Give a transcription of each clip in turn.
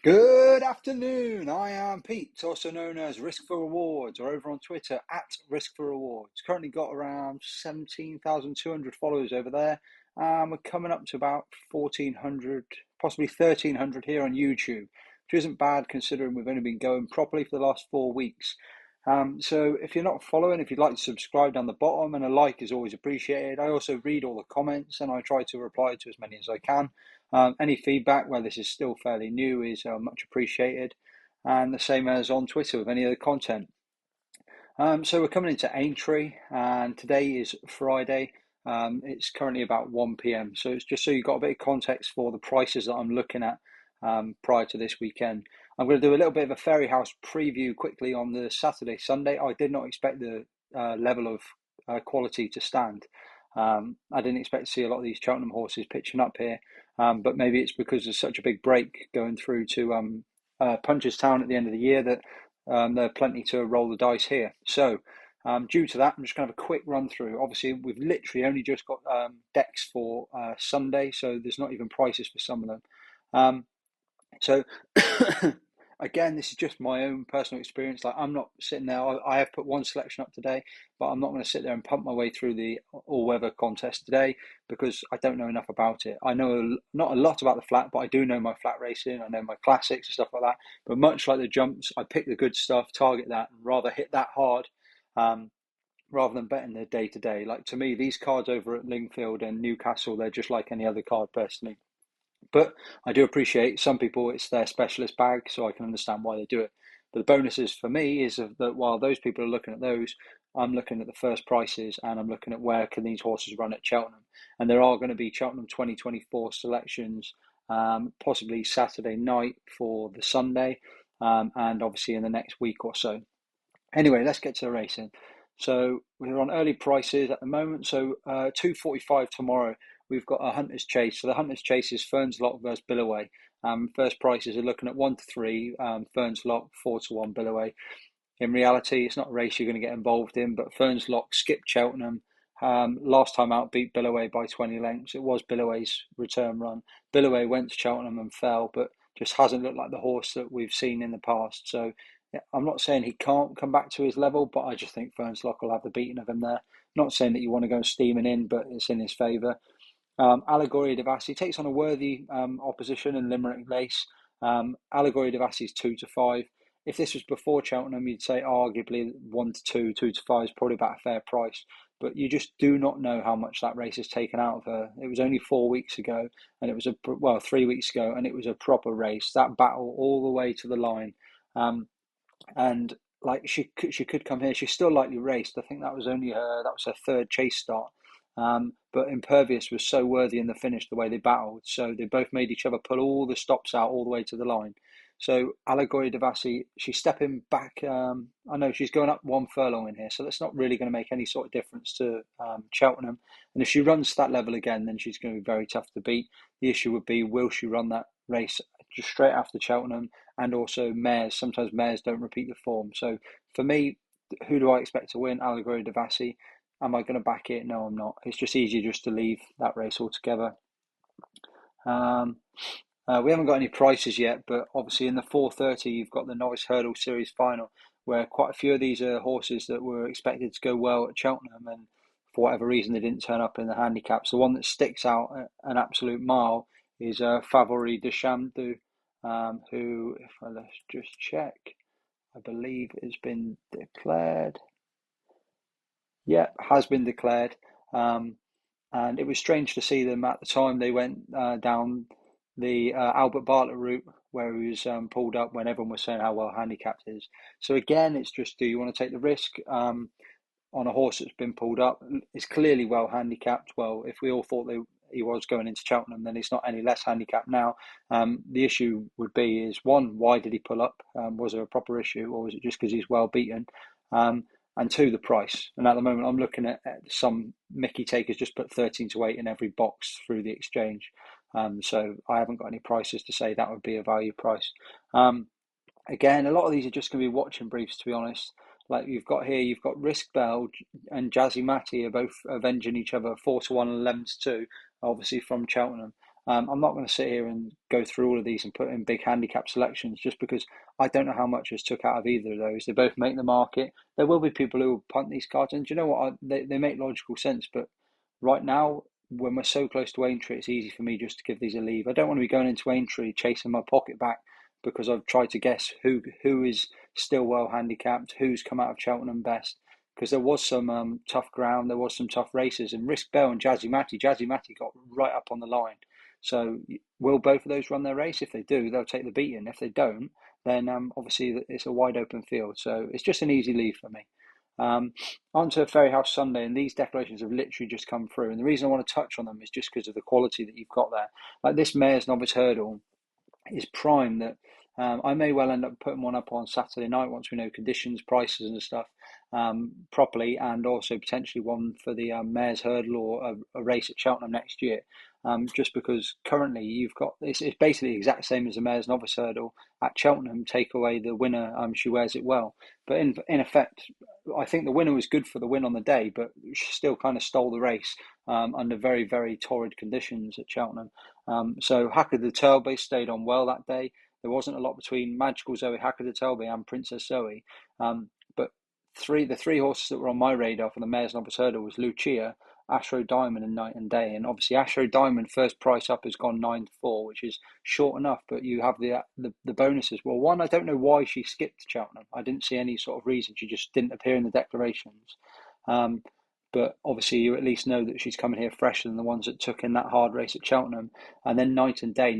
Good afternoon. I am Pete, also known as Risk for Rewards, or over on Twitter at Risk for Rewards. Currently got around 17,200 followers over there. We're coming up to about 1,400, possibly 1,300 here on YouTube, which isn't bad considering we've only been going properly for the last 4 weeks. So if you're not following, if you'd like to subscribe down the bottom, and a like is always appreciated. I also read all the comments and I try to reply to as many as I can. Any feedback where this is still fairly new is much appreciated, and the same as on Twitter with any other content. So we're coming into Aintree, and today is Friday. It's currently about 1 p.m. So it's just so you've got a bit of context for the prices that I'm looking at prior to this weekend. I'm going to do a little bit of a Fairyhouse preview quickly on the Saturday, Sunday. I did not expect the level of quality to stand. I didn't expect to see a lot of these Cheltenham horses pitching up here, but maybe it's because there's such a big break going through to Punchestown at the end of the year that there are plenty to roll the dice here. So, due to that, I'm just going to have a quick run through. Obviously, we've literally only just got decks for Sunday, so there's not even prices for some of them. So, again, this is just my own personal experience. Like, I'm not sitting there. I have put one selection up today, but I'm not going to sit there and pump my way through the all-weather contest today because I don't know enough about it. I know not a lot about the flat, but I do know my flat racing. I know my classics and stuff like that. But much like the jumps, I pick the good stuff, target that, and rather hit that hard. Rather than betting the day to day. Like, to me, these cards over at Lingfield and Newcastle, they're just like any other card personally. But I do appreciate some people, it's their specialist bag, so I can understand why they do it. But the bonuses for me is that while those people are looking at those, I'm looking at the first prices and I'm looking at where can these horses run at Cheltenham. And there are going to be Cheltenham 2024 selections, possibly Saturday night for the Sunday, and obviously in the next week or so. Anyway, let's get to the racing. So we're on early prices at the moment. So 2:45 tomorrow, we've got a Hunter's Chase. So the Hunter's Chase is Ferns Lock versus Billaway. First prices are looking at 1 to 3, Ferns Lock 4 to 1 Billaway. In reality, it's not a race you're going to get involved in, but Ferns Lock skipped Cheltenham. Last time out, beat Billaway by 20 lengths. It was Billaway's return run. Billaway went to Cheltenham and fell, but just hasn't looked like the horse that we've seen in the past. So yeah, I'm not saying he can't come back to his level, but I just think Ferns Lock will have the beating of him there. Not saying that you want to go steaming in, but it's in his favour. Allegoria Devassi takes on a worthy opposition in Limerick Lace. Allegoria Devassi is 2 to 5. If this was before Cheltenham, you'd say arguably 1 to 2, 2 to 5 is probably about a fair price. But you just do not know how much that race has taken out of her. It was only 4 weeks ago, and it was 3 weeks ago, and it was a proper race. That battle all the way to the line, and like she could come here. She's still lightly raced. I think that was her third chase start. But Impervious was so worthy in the finish, the way they battled. So they both made each other pull all the stops out all the way to the line. So Allegoria Devassi, she's stepping back. I know she's going up 1 furlong in here, so that's not really going to make any sort of difference to Cheltenham. And if she runs to that level again, then she's going to be very tough to beat. The issue would be, will she run that race just straight after Cheltenham? And also mares. Sometimes mares don't repeat the form. So for me, who do I expect to win? Allegoria Devassi. Am I going to back it? No, I'm not. It's just easier just to leave that race altogether. We haven't got any prices yet, but obviously in the 4:30 you've got the Novice Hurdle Series final, where quite a few of these are horses that were expected to go well at Cheltenham, and for whatever reason they didn't turn up in the handicaps. The one that sticks out an absolute mile is Favori de Chamdu, who, if let's just check, I believe has been declared. Yeah, has been declared. And it was strange to see them at the time they went down the Albert Bartlett route where he was pulled up when everyone was saying how well handicapped he is. So again, it's just, do you want to take the risk on a horse that's been pulled up? It's clearly well handicapped. Well, if we all thought he was going into Cheltenham, then he's not any less handicapped now. The issue would be is, one, why did he pull up? Was there a proper issue, or was it just because he's well beaten? And two, the price. And at the moment, I'm looking at some Mickey takers just put 13 to 8 in every box through the exchange. So I haven't got any prices to say that would be a value price. Again, a lot of these are just going to be watching briefs, to be honest. Like you've got Risk Bell and Jazzy Matty are both avenging each other, 4 to 1 and 11 to 2, obviously from Cheltenham. I'm not going to sit here and go through all of these and put in big handicap selections just because I don't know how much is took out of either of those. They both make the market. There will be people who will punt these cards, and do you know what? They make logical sense, but right now, when we're so close to Aintree, it's easy for me just to give these a leave. I don't want to be going into Aintree chasing my pocket back because I've tried to guess who is still well handicapped, who's come out of Cheltenham best. Because there was some tough ground, there was some tough races, and Risk Bell and Jazzy Matty got right up on the line. So will both of those run their race? If they do, they'll take the beating. If they don't, then obviously it's a wide open field. So it's just an easy leave for me. On to Fairyhouse Sunday, and these declarations have literally just come through. And the reason I want to touch on them is just because of the quality that you've got there. Like this Mayor's Novice Hurdle is prime that I may well end up putting one up on Saturday night once we know conditions, prices, and stuff properly, and also potentially one for the Mayor's Hurdle or a race at Cheltenham next year. Just because currently you've got it's basically the exact same as the Mayor's Novice Hurdle at Cheltenham. Take away the winner, she wears it well. But in effect, I think the winner was good for the win on the day, but she still kind of stole the race under very, very torrid conditions at Cheltenham. So Hacker de Turby stayed on well that day. There wasn't a lot between Magical Zoe, Hacker de Turby, and Princess Zoe. But the three horses that were on my radar for the Mayor's Novice Hurdle was Lucia, Astro Diamond, and Night and Day. And obviously Astro Diamond first price up has gone 9-4, which is short enough. But you have the bonuses. Well, one, I don't know why she skipped Cheltenham. I didn't see any sort of reason. She just didn't appear in the declarations. But obviously you at least know that she's coming here fresher than the ones that took in that hard race at Cheltenham. And then Night and Day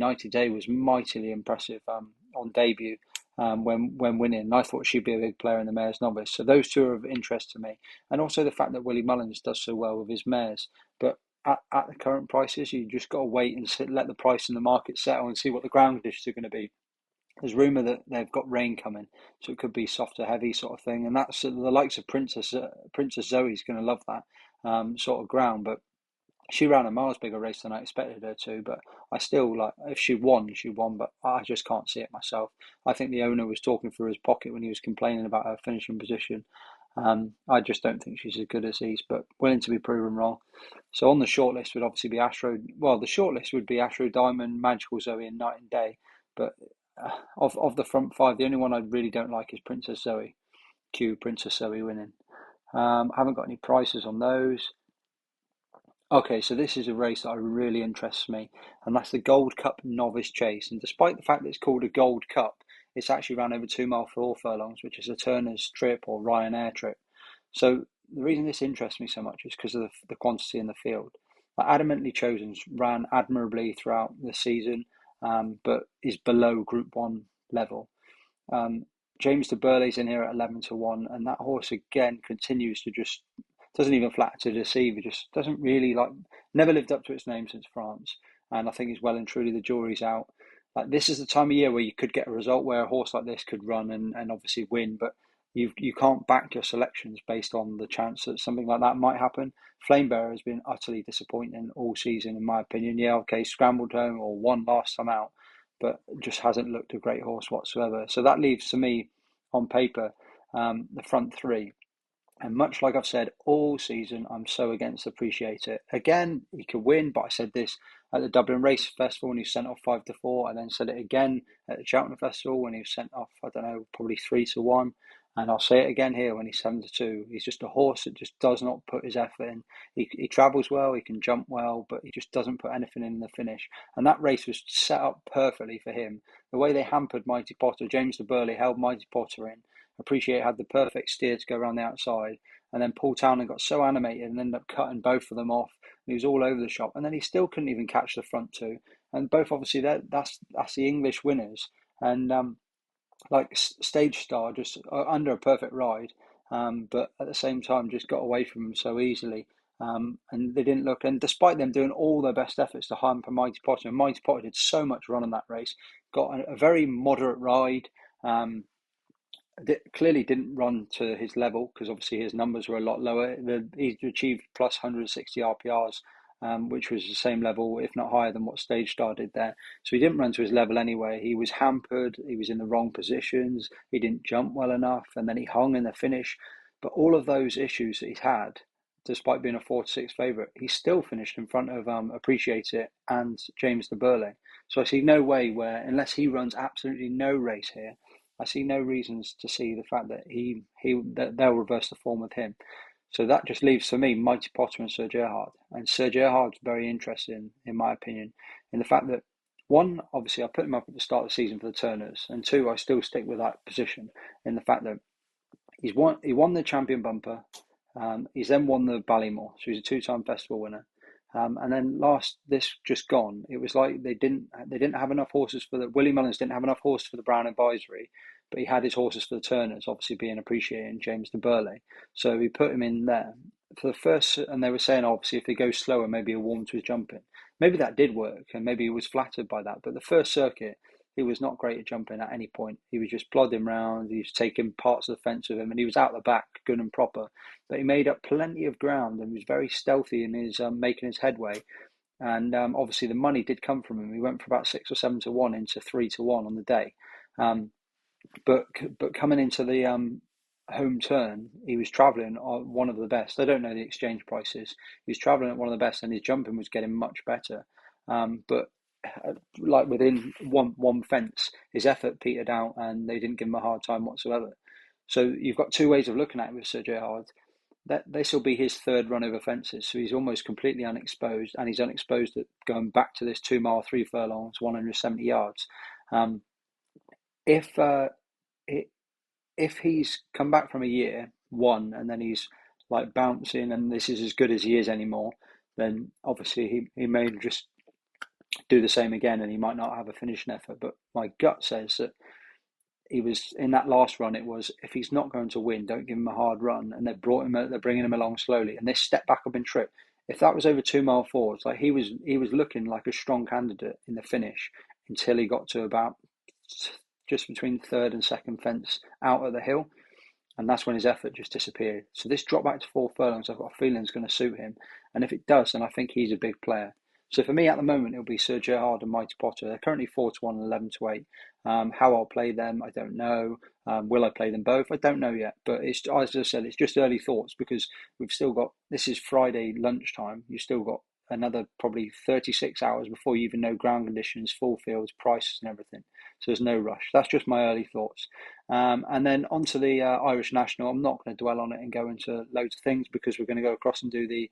was mightily impressive on debut when winning. And I thought she'd be a big player in the Mayor's Novice. So those two are of interest to me. And also the fact that Willie Mullins does so well with his mares. But at the current prices, you just got to wait and let the price in the market settle and see what the ground conditions are going to be. There's rumour that they've got rain coming, so it could be softer, heavy sort of thing, and that's the likes of Princess Zoe's going to love that sort of ground. But she ran a miles bigger race than I expected her to. But I still like if she won, she won. But I just can't see it myself. I think the owner was talking through his pocket when he was complaining about her finishing position. I just don't think she's as good as these, but willing to be proven wrong. So on the shortlist would obviously be Astro. Well, the shortlist would be Astro Diamond, Magical Zoe, and Night and Day. But of the front five, the only one I really don't like is Princess Zoe. Cue Princess Zoe winning. I haven't got any prices on those. Okay, so this is a race that really interests me, and that's the Gold Cup Novice Chase. And despite the fact that it's called a Gold Cup, it's actually ran over 2 mile 4 furlongs, which is a Turner's trip or Ryanair trip. So the reason this interests me so much is because of the quantity in the field. Adamantly Chosen's ran admirably throughout the season, but is below Group 1 level. James de Burley's in here at 11-1, and that horse again continues to just doesn't even flatter to deceive. It just doesn't really never lived up to its name since France, and I think it's well and truly the jury's out. Like this is the time of year where you could get a result where a horse like this could run and obviously win, but you can't back your selections based on the chance that something like that might happen. Flamebearer has been utterly disappointing all season, in my opinion. Yeah, okay, scrambled home or won last time out, but just hasn't looked a great horse whatsoever. So that leaves to me, on paper, the front three. And much like I've said all season, I'm so against Appreciator. Again, he could win, but I said this at the Dublin Race Festival when he was sent off 5-4. I then said it again at the Cheltenham Festival when he was sent off, I don't know, probably 3-1. And I'll say it again here when he's 7-2. He's just a horse that just does not put his effort in. He travels well, he can jump well, but he just doesn't put anything in the finish. And that race was set up perfectly for him. The way they hampered Mighty Potter, James de Burley held Mighty Potter in. Appreciate had the perfect steer to go around the outside, and then Paul Townend got so animated and ended up cutting both of them off. He was all over the shop, and then he still couldn't even catch the front two. And both obviously that's the English winners, and like Stage Star just under a perfect ride, but at the same time just got away from them so easily. And they didn't look, and despite them doing all their best efforts to hamper Mighty Potter, and Mighty Potter did so much run in that race, got a very moderate ride. Clearly didn't run to his level because obviously his numbers were a lot lower. He achieved plus 160 RPRs, which was the same level, if not higher, than what Stage Star did there. So he didn't run to his level anyway. He was hampered. He was in the wrong positions. He didn't jump well enough, and then he hung in the finish. But all of those issues that he's had despite being a 4-6 favourite, he still finished in front of Appreciate It and James de Burley. So I see no way where, unless he runs absolutely no race here, I see no reasons to see the fact that that they'll reverse the form with him. So that just leaves for me Mighty Potter and Sir Gerhard. And Sir Gerhard's very interesting, in my opinion, in the fact that one, obviously, I put him up at the start of the season for the Turners, and two, I still stick with that position in the fact that he won the Champion Bumper. He's then won the Ballymore, so he's a two-time festival winner. And then this just gone, it was like they didn't have enough horses for the Willie Mullins didn't have enough horses for the Brown Advisory, but he had his horses for the Turners, obviously being appreciated James de Burley. So he put him in there for the first, and they were saying obviously if he goes slower, maybe he'll warm to his jumping. Maybe that did work, and maybe he was flattered by that. But the first circuit, he was not great at jumping at any point. He was just plodding round. He was taking parts of the fence with him, and he was out the back, good and proper. But he made up plenty of ground and was very stealthy in his making his headway. And obviously, the money did come from him. He went for about 6 or 7 to 1 into 3 to 1 on the day. But coming into the home turn, he was travelling on one of the best. I don't know the exchange prices. He was travelling at one of the best, and his jumping was getting much better. But like within one fence, his effort petered out, and they didn't give him a hard time whatsoever. So you've got two ways of looking at it with Sir Gerhard. That this will be his third run over fences, so he's almost completely unexposed, and he's unexposed at going back to this 2 mile 3 furlongs, 170 yards. Um, if if he's come back from a year one and then he's like bouncing and this is as good as he is anymore, then obviously he may just do the same again and he might not have a finishing effort. But my gut says that he was in that last run. It was if he's not going to win, don't give him a hard run. And they're bringing him along slowly, and this step back up in trip. If that was over 2 mile forwards, like he was looking like a strong candidate in the finish until he got to about just between third and second fence out of the hill. And that's when his effort just disappeared. So this drop back to 4 furlongs, I've got a feeling is going to suit him. And if it does, then I think he's a big player. So for me at the moment, it'll be Sir Gerhard and Mighty Potter. They're currently 4 to 1 and 11 to 8. How I'll play them, I don't know. Will I play them both? I don't know yet. But it's, as I said, it's just early thoughts because we've still got, this is Friday lunchtime. You've still got another probably 36 hours before you even know ground conditions, full fields, prices and everything. So there's no rush. That's just my early thoughts. And then onto the Irish National. I'm not going to dwell on it and go into loads of things because we're going to go across and do the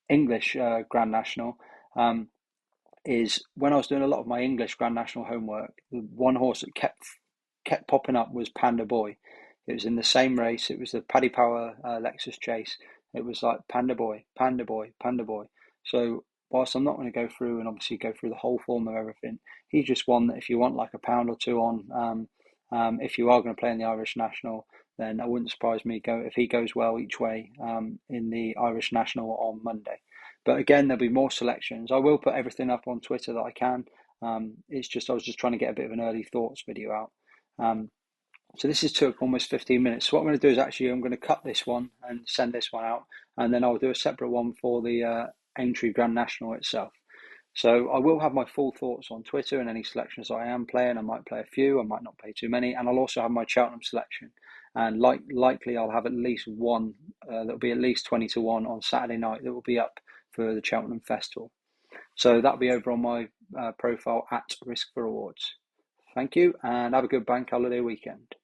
English Grand National. Is when I was doing a lot of my English Grand National homework, the one horse that kept popping up was Panda Boy. It was in the same race. It was the Paddy Power Lexus Chase. It was like Panda Boy, Panda Boy, Panda Boy. So whilst I'm not going to go through and obviously go through the whole form of everything, he's just one that if you want like a pound or two on, if you are going to play in the Irish National, then it wouldn't surprise me if he goes well each way in the Irish National on Monday. But again, there'll be more selections. I will put everything up on Twitter that I can. It's just I was just trying to get a bit of an early thoughts video out. So this has took almost 15 minutes. So what I'm going to do is actually I'm going to cut this one and send this one out, and then I'll do a separate one for the Aintree Grand National itself. So I will have my full thoughts on Twitter and any selections I am playing. I might play a few, I might not play too many, and I'll also have my Cheltenham selection. And likely I'll have at least one that'll be at least 20 to 1 on Saturday night that will be up for the Cheltenham Festival. So that'll be over on my profile at Risk for Rewards. Thank you, and have a good bank holiday weekend.